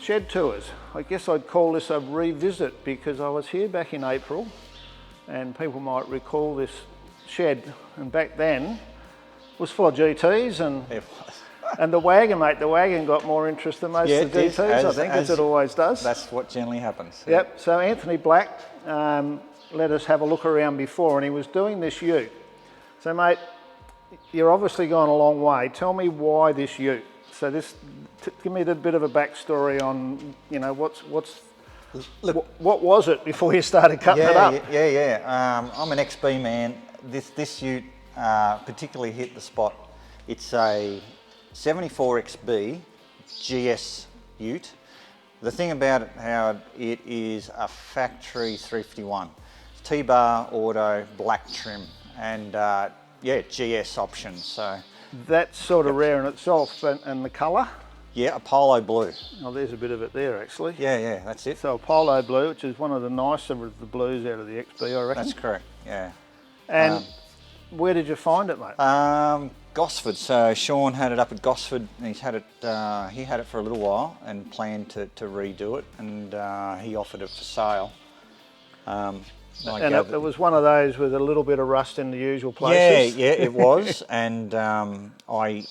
Shed tours. I guess I'd call this a revisit because I was here back in April and people might recall this shed, and back then it was full of GTs and the wagon, mate. The wagon got more interest than most of the GTs, I think, as it always does. That's what generally happens. Yep, so Anthony Black let us have a look around before, and he was doing this ute. So, mate, you're obviously gone a long way. Tell me why this ute. So give me a bit of a backstory on, you know, what was it before you started cutting it up? I'm an XB man. This ute particularly hit the spot. It's a 74 XB GS ute. The thing about it, Howard, it is a factory 351. It's T-bar auto black trim and GS option. So that's sort of rare in itself, and the colour? Yeah, a polo blue. Oh, there's a bit of it there actually. Yeah, that's it. So a polo blue, which is one of the nicer of the blues out of the XB, I reckon. That's correct, yeah. And where did you find it, mate? Gosford. So Sean had it up at Gosford, and he had it for a little while and planned to redo it, and he offered it for sale. And it was one of those with a little bit of rust in the usual places. Yeah, it was, and I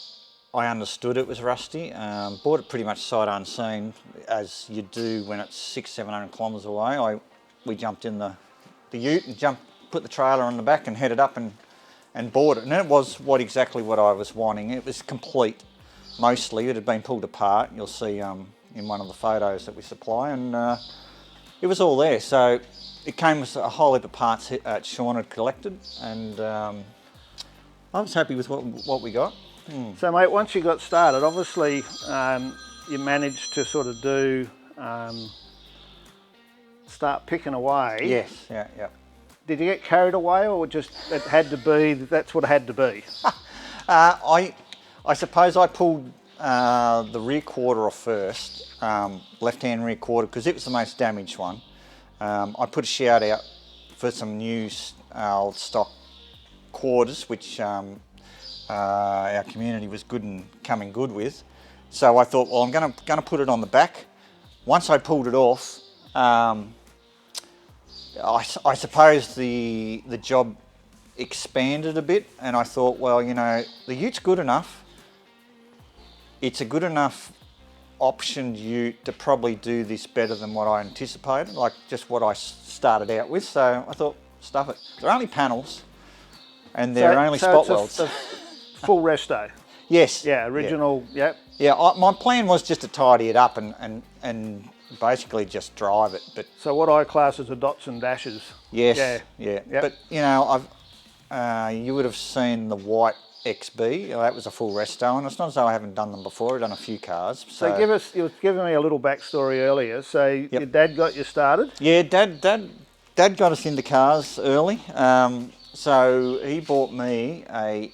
understood it was rusty. Bought it pretty much sight unseen, as you do when it's 600-700 kilometres away. We jumped in the ute and put the trailer on the back and headed up and bought it. And it was exactly what I was wanting. It was complete, mostly. It had been pulled apart. You'll see in one of the photos that we supply, and it was all there. So it came with a whole heap of parts that Sean had collected, and I was happy with what we got. So, mate, once you got started, obviously you managed to sort of start picking away. Yes, yeah. Did you get carried away, or just it had to be, that's what it had to be? I suppose I pulled the rear quarter off first, left-hand rear quarter, because it was the most damaged one. I put a shout out for some new old stock quarters, which our community was good and coming good with. So I thought, well, I'm going to put it on the back. Once I pulled it off, I suppose the job expanded a bit, and I thought, well, you know, the ute's good enough. It's a good enough optioned ute to probably do this better than what I anticipated, like just what I started out with. So I thought, stuff it. They're only panels, and they're only spot welds. Full resto. Yes. Yeah, original. Yeah. Yeah. My plan was just to tidy it up and basically just drive it. But so what I class as the dots and dashes. Yes. Yeah. Yep. But you know, you would have seen the white XB. That was a full resto, and it's not as though I haven't done them before. I've done a few cars. So you were giving me a little backstory earlier. So your dad got you started? Yeah, Dad got us into cars early. So he bought me a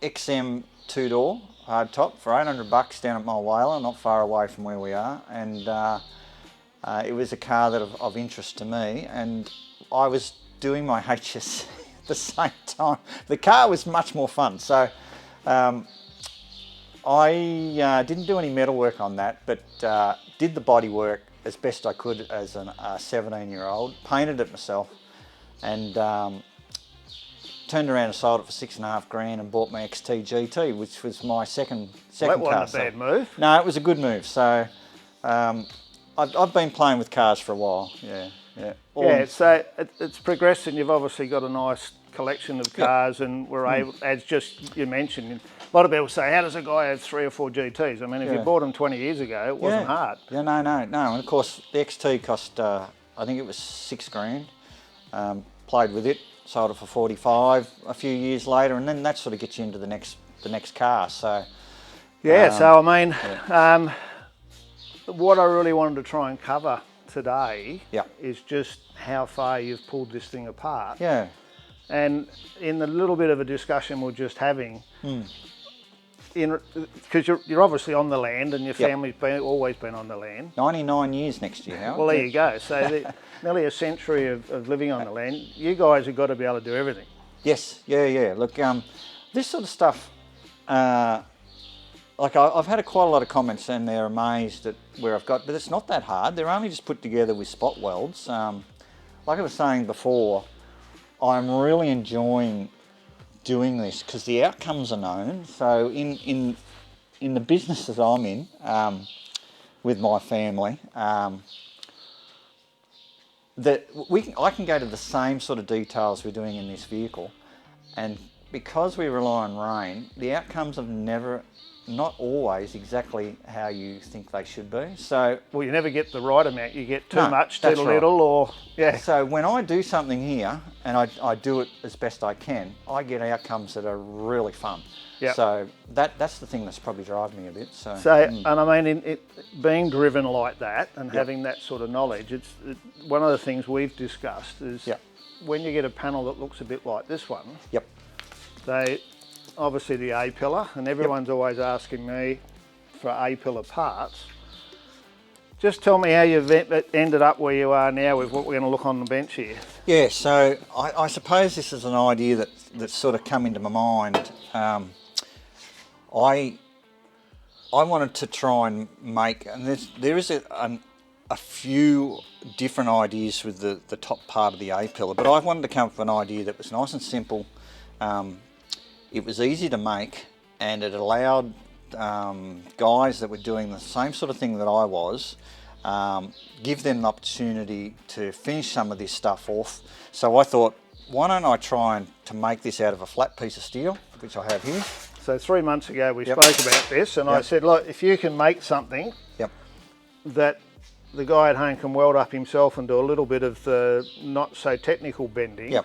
XM 2-door hardtop for $800 down at Mulwala, not far away from where we are, and it was a car that of interest to me, and I was doing my HS at the same time. The car was much more fun, so I didn't do any metal work on that, but did the body work as best I could as a 17-year-old, painted it myself, and turned around and sold it for $6,500 and bought my XT GT, which was my second car. That wasn't a bad move. No, it was a good move. So I've been playing with cars for a while. Yeah. So it's progressed, and you've obviously got a nice collection of cars, and we're able, as just you mentioned, a lot of people say, how does a guy have 3 or 4 GTs? I mean, if you bought them 20 years ago, it wasn't hard. Yeah, no. And of course, the XT cost, I think it was $6,000. Played with it. Sold it for 45 a few years later, and then that sort of gets you into the next car. So so I mean, what I really wanted to try and cover today is just how far you've pulled this thing apart. Yeah. And in the little bit of a discussion we're just having, because you're obviously on the land, and your family's always been on the land. 99 years next year, Howard. Well, there you go. So nearly a century of living on the land. You guys have got to be able to do everything. Yes, yeah. Look, this sort of stuff, like I've had quite a lot of comments and they're amazed at where I've got, but it's not that hard. They're only just put together with spot welds. Like I was saying before, I'm really enjoying doing this because the outcomes are known. So in the business that I'm in with my family, I can go to the same sort of details we're doing in this vehicle, and because we rely on rain, the outcomes are not always exactly how you think they should be. So, well, you never get the right amount. You get too No, much, too that's right. little, or yeah. So when I do something here, and I do it as best I can, I get outcomes that are really fun. Yep. So that's the thing that's probably driving me a bit. So, And I mean, being driven like that and having that sort of knowledge, one of the things we've discussed is when you get a panel that looks a bit like this one. Yep. They obviously the A-pillar, and everyone's always asking me for A-pillar parts. Just tell me how you've ended up where you are now with what we're going to look on the bench here. Yeah, so I suppose this is an idea that's sort of come into my mind. I wanted to try and make, and there is a few different ideas with the top part of the A-pillar, but I wanted to come up with an idea that was nice and simple. It was easy to make, and it allowed guys that were doing the same sort of thing that I was, give them an opportunity to finish some of this stuff off. So I thought, why don't I try to make this out of a flat piece of steel, which I have here. So 3 months ago we spoke about this, and I said, look, if you can make something that the guy at home can weld up himself and do a little bit of the not so technical bending,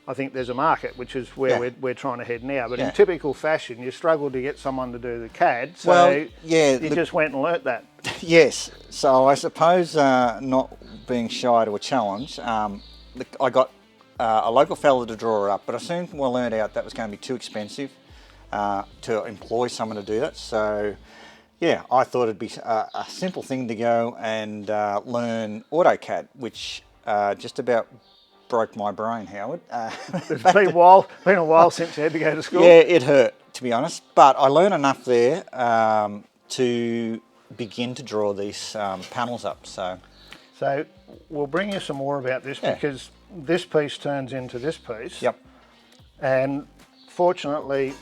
I think there's a market, which is where we're trying to head now. But in typical fashion, you struggle to get someone to do the CAD, so you just went and learnt that. Yes, so I suppose not being shy to a challenge, I got a local fella to draw it up, but I soon learned out that was going to be too expensive to employ someone to do that. So yeah, I thought it'd be a simple thing to go and learn AutoCAD, which just about broke my brain, Howard. It's been a while since you had to go to school. Yeah, it hurt, to be honest, but I learned enough there to begin to draw these panels up. So we'll bring you some more about this because this piece turns into this piece. Yep. And fortunately,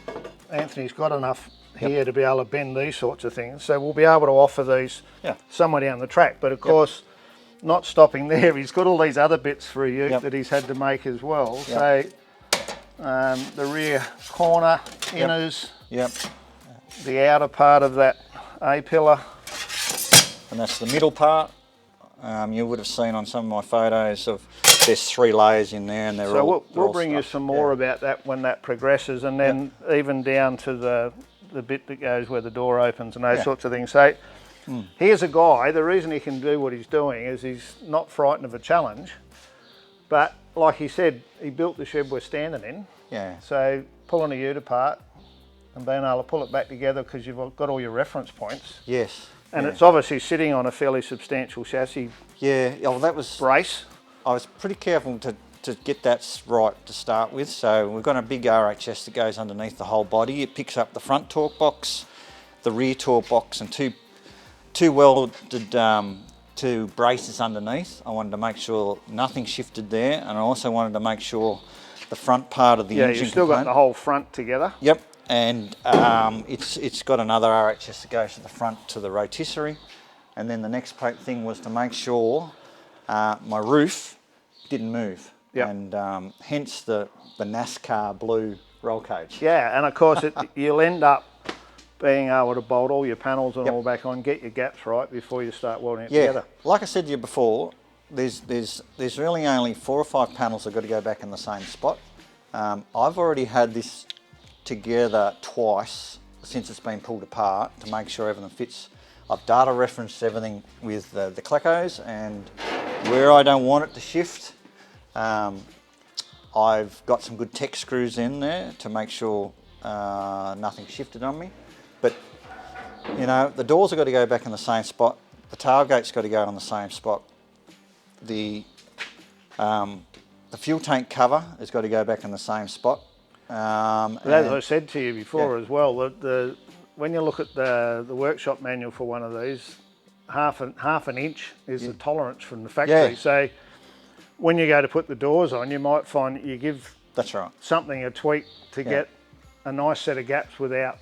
Anthony's got enough here to be able to bend these sorts of things. So we'll be able to offer these somewhere down the track. But of course, not stopping there, he's got all these other bits for you that he's had to make as well. So the rear corner, inners, the outer part of that A-pillar. And that's the middle part. You would have seen on some of my photos of there's 3 layers in there, and we'll bring you some more about that when that progresses, and then even down to the bit that goes where the door opens and those sorts of things. So here's a guy, the reason he can do what he's doing is he's not frightened of a challenge, but like he said, he built the shed we're standing in. Yeah. So pulling a ute apart and being able to pull it back together because you've got all your reference points. Yes. And it's obviously sitting on a fairly substantial chassis. Yeah, well that was... brace. I was pretty careful to get that right to start with. So we've got a big RHS that goes underneath the whole body. It picks up the front torque box, the rear torque box, and two welded 2 braces underneath. I wanted to make sure nothing shifted there, and I also wanted to make sure the front part of the engine you've still got the whole front together. Yep, and it's got another RHS that goes to the front to the rotisserie, and then the next thing was to make sure my roof didn't move, and hence the NASCAR blue roll cage. Yeah, and of course you'll end up being able to bolt all your panels and all back on, get your gaps right before you start welding it together. Like I said to you before, there's really only 4 or 5 panels that got to go back in the same spot. I've already had this together twice since it's been pulled apart to make sure everything fits. I've data referenced everything with the clecos, and where I don't want it to shift, I've got some good tech screws in there to make sure nothing shifted on me. But you know, the doors have got to go back in the same spot. The tailgate's got to go on the same spot. The fuel tank cover has got to go back in the same spot. But as I said to you before as well, the when you look at the workshop manual for one of these, half an inch is the tolerance from the factory. Yeah. So when you go to put the doors on, you might find that you give That's right. something a tweak to get a nice set of gaps without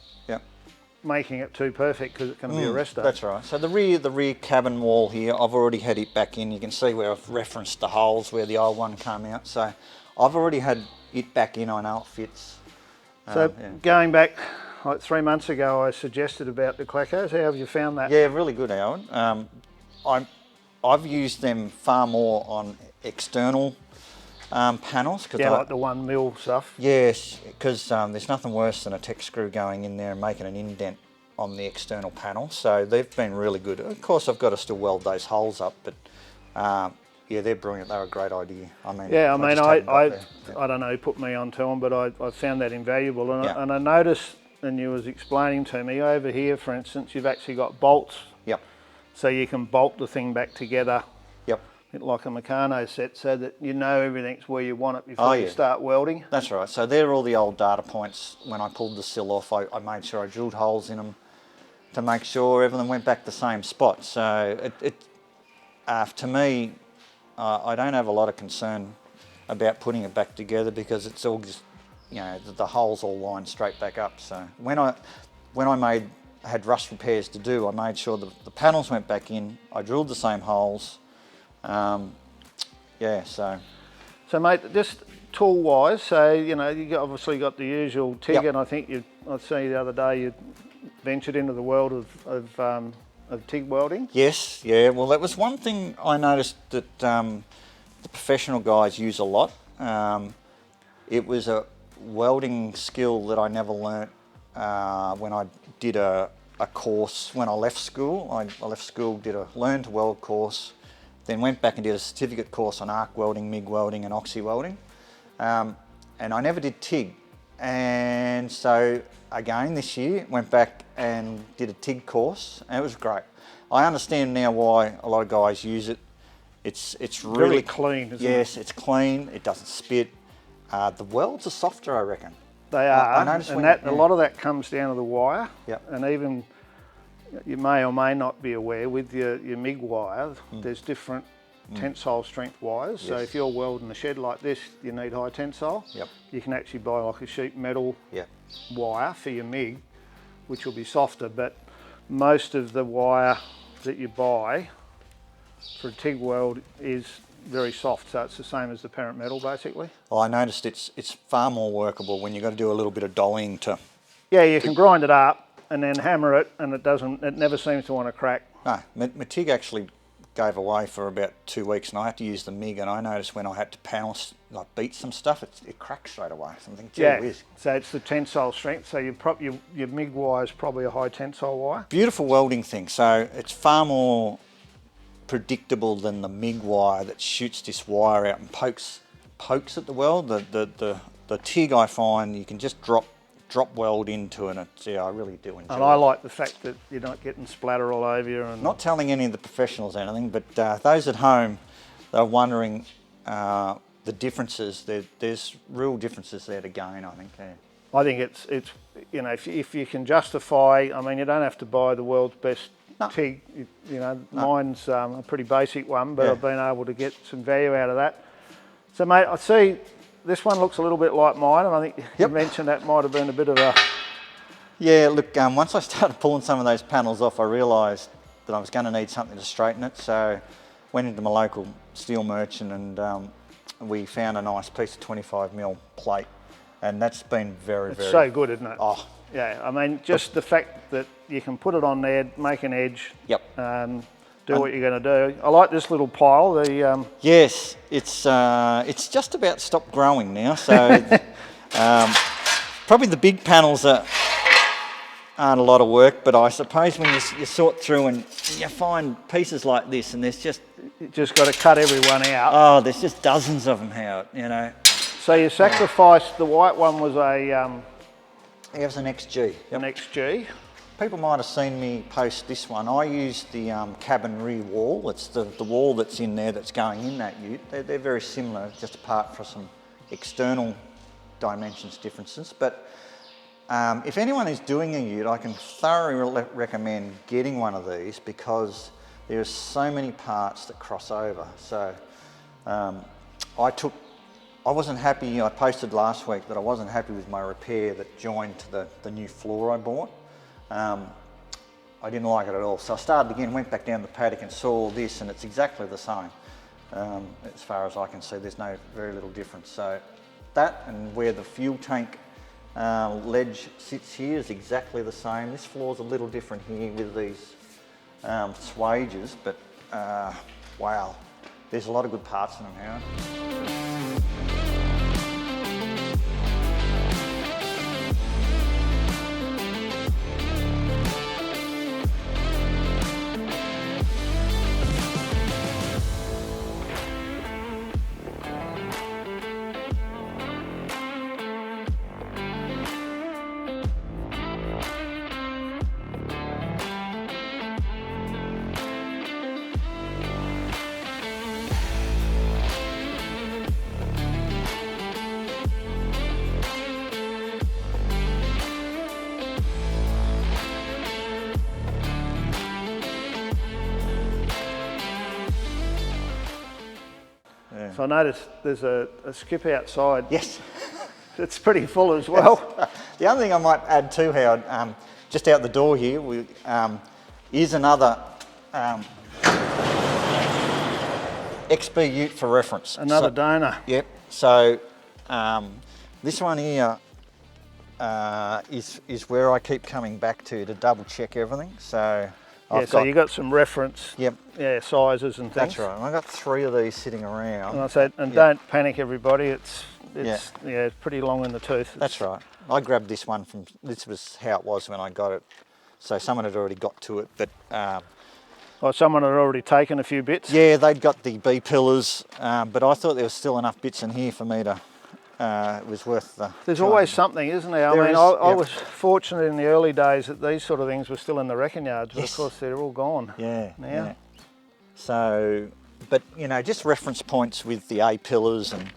making it too perfect, because it's going to be a resto. That's right. So the rear cabin wall here, I've already had it back in. You can see where I've referenced the holes where the old one came out. So I've already had it back in. I know it fits. So going back like 3 months ago, I suggested about the Clackos. How have you found that? Yeah, really good, Howard. I've used them far more on external panels. Like the 1 mil stuff. Yes, because there's nothing worse than a tech screw going in there and making an indent on the external panel. So they've been really good. Of course, I've got to still weld those holes up, but yeah, they're brilliant. They're a great idea. I don't know who put me onto them, but I found that invaluable. And I noticed, and you was explaining to me, over here, for instance, you've actually got bolts. Yep. So you can bolt the thing back together. Yep. Like a Meccano set, so that you know everything's where you want it before you start welding. That's right. So they're all the old data points. When I pulled the sill off, I made sure I drilled holes in them to make sure everything went back the same spot. So to me, I don't have a lot of concern about putting it back together, because it's all just, you know, the holes all line straight back up. So when I had rust repairs to do, I made sure the panels went back in. I drilled the same holes. So mate, just tool wise, so you know, you obviously got the usual TIG, and I think I see the other day you ventured into the world of TIG welding. Yes, yeah. Well, that was one thing I noticed that the professional guys use a lot. It was a welding skill that I never learnt when I did a course when I left school. I left school, did a learn to weld course, then went back and did a certificate course on arc welding, MIG welding and oxy welding. And I never did TIG. And so again this year went back and did a TIG course, and it was great. I understand now why a lot of guys use it. It's really clean, isn't it? Yes, it's clean, it doesn't spit. The welds are softer, I reckon. They are, a lot of that comes down to the wire. Yep. And even, you may or may not be aware, with your MIG wire, there's different tensile strength wires. Yes. So if you're welding a shed like this, you need high tensile. Yep. You can actually buy like a sheet metal wire for your MIG, which will be softer, but most of the wire that you buy for a TIG weld is very soft, so it's the same as the parent metal basically. Well, I noticed it's far more workable when you've got to do a little bit of dollying to... Yeah, you can grind it up and then hammer it, and it never seems to want to crack. No, my TIG actually gave away for about 2 weeks, and I had to use the MIG, and I noticed when I had to panel, like beat some stuff, it cracked straight away. So I'm thinking, gee whiz. So it's the tensile strength, so your MIG wire is probably a high tensile wire. Beautiful welding thing, so it's far more predictable than the MIG wire that shoots this wire out and pokes at the weld. The TIG, I find you can just drop weld into it, and I really do enjoy it. And I like the fact that you're not getting splatter all over you. And not telling any of the professionals anything, but those at home, they're wondering the differences. There's real differences there to gain, I think. Yeah. I think it's you know, if you can justify, I mean, you don't have to buy the world's best TIG. You know, mine's a pretty basic one, but I've been able to get some value out of that. So mate, I see this one looks a little bit like mine, and I think you mentioned that might have been a bit of a... Yeah, look, once I started pulling some of those panels off, I realised that I was going to need something to straighten it, so went into my local steel merchant, and we found a nice piece of 25mm plate, and that's been very... It's so good, isn't it? Oh. Yeah, I mean, just the fact that you can put it on there, make an edge, do what you're going to do. I like this little pile. Yes, it's just about stopped growing now, so probably the big panels aren't a lot of work, but I suppose when you sort through and you find pieces like this, and there's just... You just got to cut everyone out. Oh, there's just dozens of them, Howard, you know. So you sacrificed, the white one was a... It was an XG. An XG. People might have seen me post this one. I used the cabin rear wall. It's the wall that's in there that's going in that ute. They're very similar, just apart from some external dimensions differences. But If anyone is doing a ute, I can thoroughly recommend getting one of these because there's so many parts that cross over. So I wasn't happy, I posted last week that I wasn't happy with my repair that joined to the new floor I bought. I didn't like it at all. So I started again, went back down the paddock and saw all this, and it's exactly the same. As far as I can see, there's very little difference. So that and where the fuel tank ledge sits here is exactly the same. This floor's a little different here with these swages, but wow, there's a lot of good parts in them, Howard. So I noticed there's a skip outside. Yes. It's pretty full as well. Yes. The other thing I might add too, Howard, just out the door here, is another XB Ute for reference. Another donor. Yep. So this one here is where I keep coming back to double check everything. So So you got some reference. Yep. Yeah, sizes and things. That's right. And I've got 3 of these sitting around. And I said, don't panic, everybody. It's pretty long in the tooth. That's right. I grabbed this one from. This was how it was when I got it. So someone had already got to it, but. Someone had already taken a few bits. Yeah, they'd got the B pillars, but I thought there was still enough bits in here for me to. It was worth the. There's always something, isn't there? I was fortunate in the early days that these sort of things were still in the wrecking yards, but of course they're all gone. Yeah. Now. Yeah. So, but just reference points with the A pillars and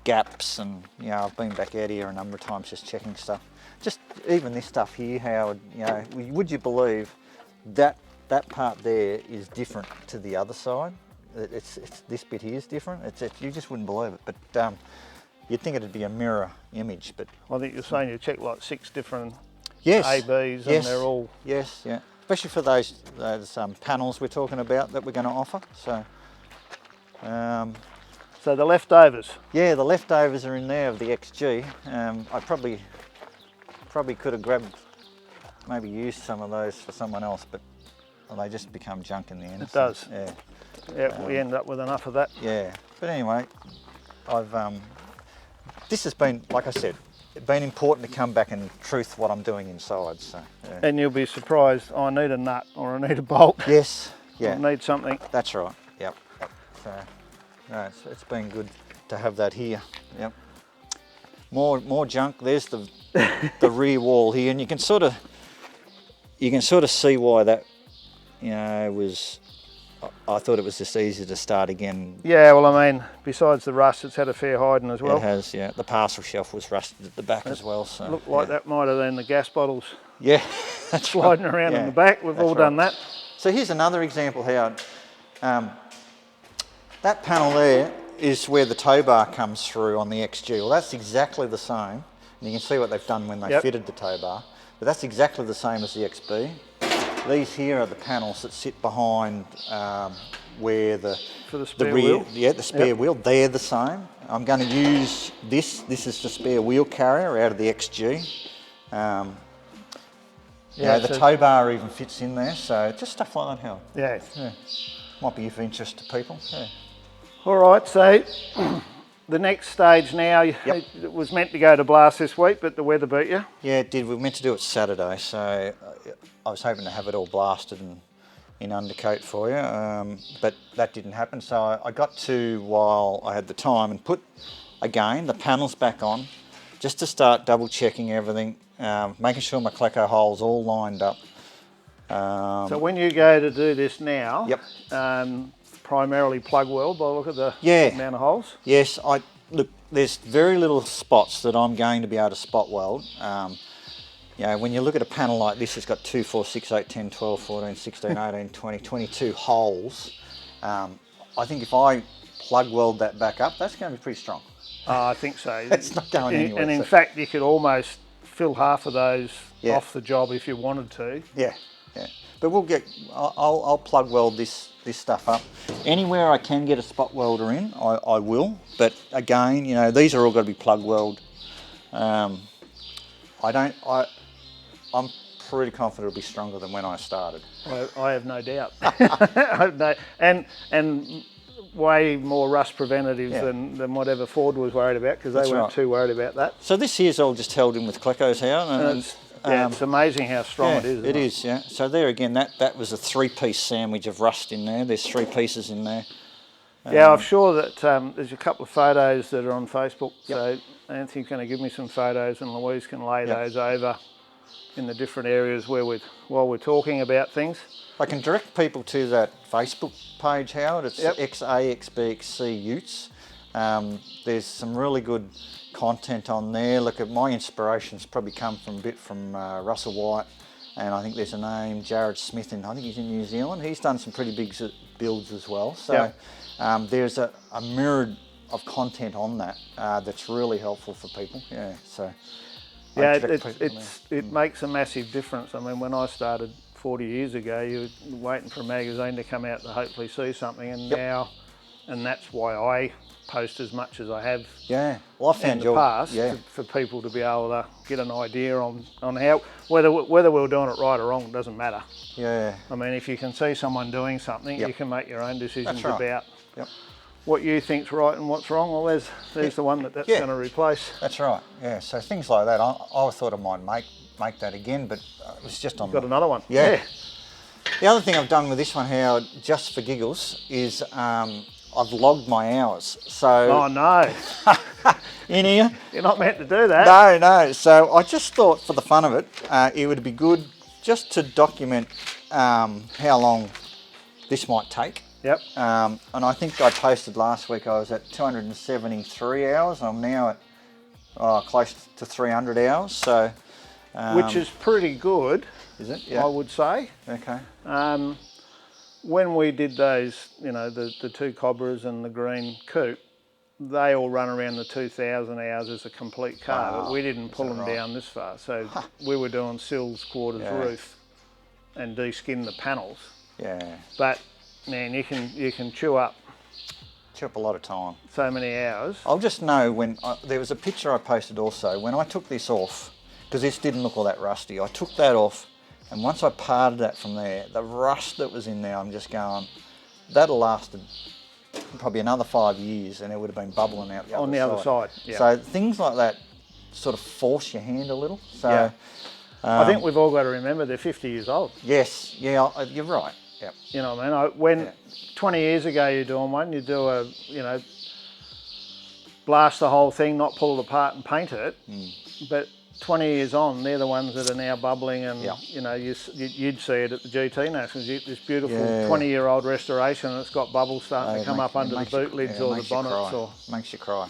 gaps, and I've been back out here a number of times just checking stuff. Just even this stuff here, Howard. Would you believe that part there is different to the other side? It's this bit here is different. You just wouldn't believe it, but you'd think it'd be a mirror image. But I think you're saying you check like 6 different yes, ABs, and they're all yeah, especially for those panels we're talking about that we're going to offer. So, so the leftovers. Yeah, the leftovers are in there of the XG. I probably could have grabbed, maybe used some of those for someone else, but they just become junk in the end. It does. Yeah. Yeah, we end up with enough of that. Yeah, but anyway, this has been, like I said, been important to come back and truth what I'm doing inside. So. Yeah. And you'll be surprised. I need a nut or I need a bolt. Yes. Yeah. I need something. That's right. Yep. So, no, it's been good to have that here. Yep. More junk. There's the rear wall here, and you can sort of see why that was. I thought it was just easy to start again. Yeah, well, I mean, besides the rust, it's had a fair hiding as well. It has, yeah. The parcel shelf was rusted at the back as well. So looked like that might have been the gas bottles. Yeah, that's sliding around in the back. We've all done that. So here's another example, Howard. That panel there is where the tow bar comes through on the XG. Well, that's exactly the same. And you can see what they've done when they fitted the tow bar. But that's exactly the same as the XB. These here are the panels that sit behind where the spare rear, wheel. Yeah, the spare wheel. They're the same. I'm going to use this. This is the spare wheel carrier out of the XG. The tow bar even fits in there. So just stuff like that, Hal. Yeah. Might be of interest to people. Yeah. All right. So the next stage now, it was meant to go to blast this week, but the weather beat you. Yeah, it did. We were meant to do it Saturday, so I was hoping to have it all blasted and in undercoat for you, but that didn't happen. So I got to, while I had the time, and put again the panels back on, just to start double checking everything, making sure my Cleco holes all lined up. So when you go to do this now, primarily plug weld by the look of the amount of holes? Yes, look, there's very little spots that I'm going to be able to spot weld. You know, when you look at a panel like this, it's got 2, 4, 6, 8, 10, 12, 14, 16, 18, 20, 22 holes. I think if I plug weld that back up, that's going to be pretty strong. I think so. It's not going anywhere. And in fact, you could almost fill half of those Yeah. off the job if you wanted to. Yeah, yeah. But we'll get, I'll plug weld this stuff up. Anywhere I can get a spot welder in, I will. But again, you know, these are all got to be plug weld. I'm pretty confident it'll be stronger than when I started. I have no doubt. I have no, and way more rust preventative than whatever Ford was worried about, because they weren't too worried about that. So this here's all just held in with Klecko's here. It's amazing how strong it is. It is, yeah. So there again, that was a 3-piece sandwich of rust in there. There's 3 pieces in there. Yeah, I'm sure that there's a couple of photos that are on Facebook. So Anthony's going to give me some photos, and Louise can lay those over in the different areas while we're talking about things. I can direct people to that Facebook page, Howard. It's XB Utes. There's some really good content on there. Look, at my inspirations probably come from a bit from Russell White, and I think there's a name, Jared Smith, and I think he's in New Zealand. He's done some pretty big builds as well. So there's a myriad of content on that that's really helpful for people. Yeah, so it makes a massive difference. I mean, when I started 40 years ago, you were waiting for a magazine to come out to hopefully see something, and now, and that's why I post as much as I have well, I found in the past for people to be able to get an idea on how, whether we're doing it right or wrong, doesn't matter. Yeah. I mean, if you can see someone doing something, you can make your own decisions about what you think's right and what's wrong. Well, there's the one that's going to replace. That's right. Yeah. So things like that, I thought I might make that again, but it was just on. Got another one. Yeah. The other thing I've done with this one, Howard, just for giggles, is I've logged my hours. So. Oh no. In here. You're not meant to do that. No. So I just thought, for the fun of it, it would be good just to document how long this might take. Yep. And I think I posted last week I was at 273 hours. I'm now at close to 300 hours. So. Which is pretty good. Is it? Yeah. I would say. Okay. When we did those, you know, the 2 Cobras and the green coupe, they all run around the 2,000 hours as a complete car, but we didn't pull them down this far. So we were doing sills, quarters, roof, and de-skin the panels. Yeah. But man, you can chew up a lot of time. So many hours. I'll just know when there was a picture I posted also when I took this off, because this didn't look all that rusty. I took that off, and once I parted that from there, the rust that was in there, I'm just going, that'll lasted probably another 5 years, and it would have been bubbling out the other side. Yeah. So things like that sort of force your hand a little. So I think we've all got to remember they're 50 years old. Yes, yeah, you're right. Yep. You know what I mean? When 20 years ago you're doing one, you do blast the whole thing, not pull it apart and paint it. But 20 years on, they're the ones that are now bubbling, and you know, you'd see it at the GT Nationals. This beautiful 20-year-old restoration, and it's got bubbles starting to come up under the boot lids or the bonnets. Or makes you cry.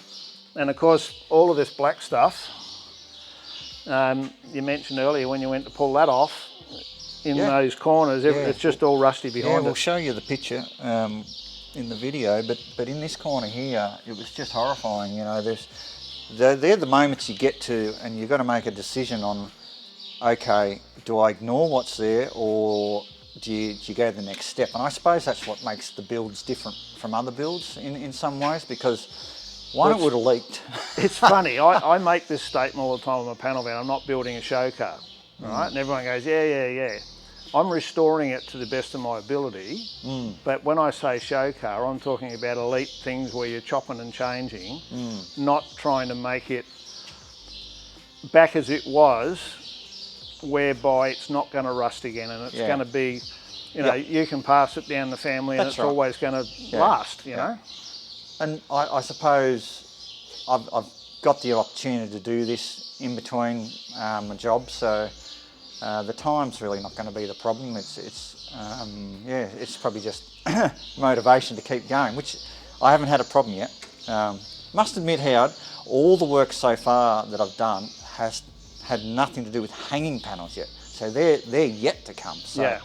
And of course, all of this black stuff, you mentioned earlier when you went to pull that off, in those corners, it's just all rusty behind it. We'll show you the picture in the video, but in this corner here, it was just horrifying. You know, they're the moments you get to, and you've got to make a decision on, okay, do I ignore what's there, or do you go the next step? And I suppose that's what makes the builds different from other builds in some ways, because one, it would have leaked. It's funny, I make this statement all the time on my panel van, I'm not building a show car, right? And everyone goes, yeah. I'm restoring it to the best of my ability, but when I say show car, I'm talking about elite things where you're chopping and changing, not trying to make it back as it was, whereby it's not going to rust again, and it's going to be, you know, you can pass it down the family, and it's always going to last, you know. And I suppose I've got the opportunity to do this in between my job, so the time's really not going to be the problem. It's probably just motivation to keep going, which I haven't had a problem yet. must admit, Howard, all the work so far that I've done has had nothing to do with hanging panels yet. So they're yet to come. So yeah.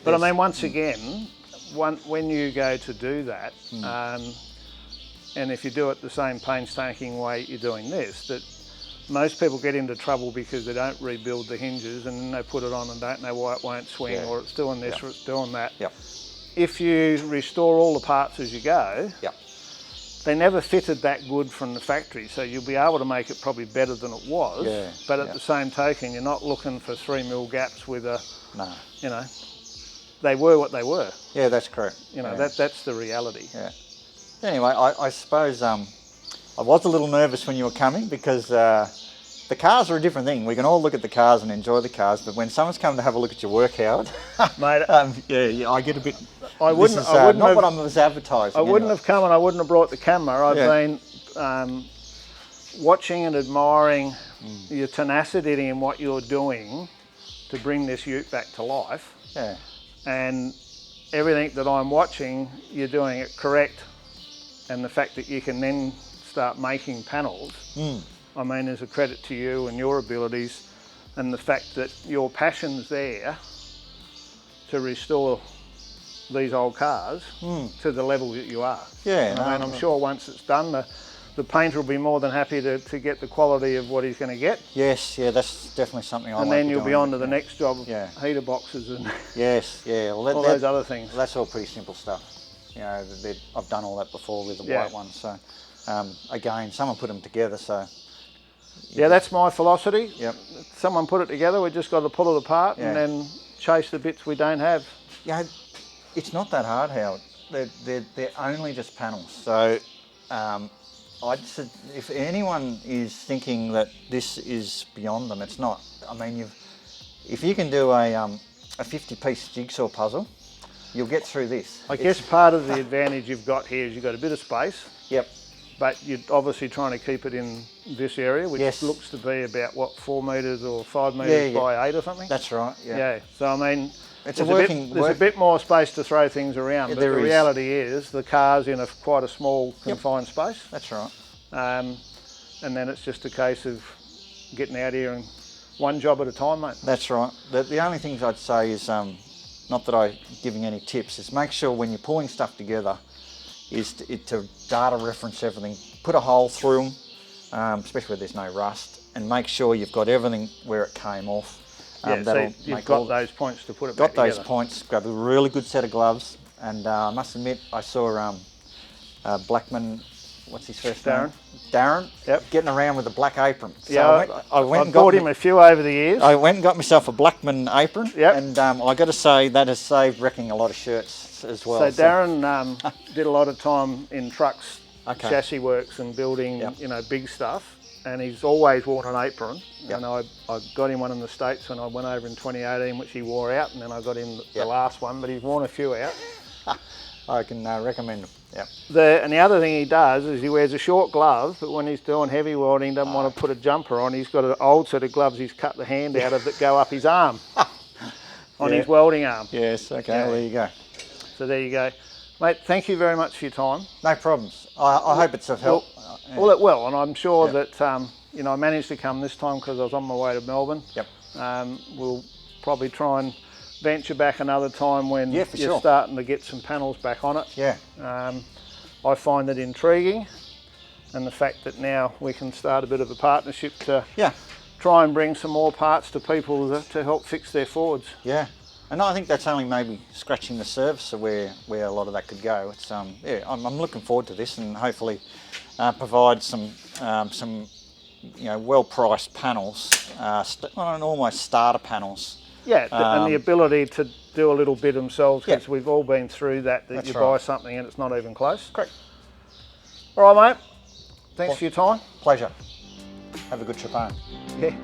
But I mean, once again, when you go to do that, and if you do it the same painstaking way you're doing this, that most people get into trouble because they don't rebuild the hinges and then they put it on and don't know why it won't swing, or it's doing this or it's doing that. Yep. If you restore all the parts as you go, Yep. they never fitted that good from the factory, so you'll be able to make it probably better than it was. Yeah, but at the same token, you're not looking for 3mm gaps with a, no. You know, they were what they were. Yeah, that's correct. You know, that's the reality. Yeah. Anyway, I suppose I was a little nervous when you were coming because the cars are a different thing. We can all look at the cars and enjoy the cars, but when someone's come to have a look at your work, Howard, mate, yeah, I get a bit. I wouldn't not have, what I was advertising. I wouldn't have come and I wouldn't have brought the camera. I've Yeah. been watching and admiring your tenacity in what you're doing to bring this ute back to life. Yeah. And everything that I'm watching, you're doing it correct. And the fact that you can then start making panels, I mean, is a credit to you and your abilities, and the fact that your passion's there to restore these old cars to the level that you are. Yeah. I mean, I'm sure once it's done, the painter will be more than happy to get the quality of what he's going to get. Yes, yeah, that's definitely something I And like then to you'll do be on to the next job of heater boxes and yes, yeah, well, all those other things. That's all pretty simple stuff. You know, I've done all that before with the white one. So again, someone put them together. So yeah, that's my philosophy. Yep. Someone put it together. We just got to pull it apart and then chase the bits we don't have. Yeah, it's not that hard, Howard. They're only just panels. So I'd say if anyone is thinking that this is beyond them, it's not. I mean, if you can do a 50-piece jigsaw puzzle, you'll get through this. I guess part of the advantage you've got here is you've got a bit of space. Yep. But you're obviously trying to keep it in this area, which looks to be about, what, 4 metres or 5 metres by 8 or something? That's right, yeah. So, I mean, it's there's a bit more space to throw things around, but the reality is the car's in quite a small, confined space. That's right. And then it's just a case of getting out here and one job at a time, mate. That's right. The only things I'd say is, not that I'm giving any tips, is make sure when you're pulling stuff together is to data reference everything. Put a hole through them, especially where there's no rust, and make sure you've got everything where it came off. So you've got those points to put it back together. Got those points, grab a really good set of gloves, and I must admit I saw Blackman, what's his first name? Darren. Yep. Getting around with a black apron. So I've bought him a few over the years. I went and got myself a Blackman apron, and I got to say that has saved wrecking a lot of shirts as well. So Darren did a lot of time in trucks, chassis works and building, big stuff, and he's always worn an apron. And I got him one in the States when I went over in 2018, which he wore out, and then I got him the last one, but he's worn a few out. I can recommend them. Yep. And the other thing he does is he wears a short glove, but when he's doing heavy welding, he doesn't want to put a jumper on. He's got an old set of gloves he's cut the hand out of that go up his arm, on his welding arm. Yes, okay, well, there you go. So there you go. Mate, thank you very much for your time. No problems. I hope it's of help. Well, it will, and I'm sure that, I managed to come this time because I was on my way to Melbourne. Yep. We'll probably try and venture back another time when you're starting to get some panels back on it. Yeah. I find it intriguing, and the fact that now we can start a bit of a partnership to try and bring some more parts to people to help fix their Fords. Yeah, and I think that's only maybe scratching the surface of where a lot of that could go. It's I'm looking forward to this, and hopefully provide some well-priced panels, almost starter panels. Yeah, and the ability to do a little bit themselves, because we've all been through that you buy something and it's not even close. Correct. All right, mate. Thanks for your time. Pleasure. Have a good trip home. Yeah.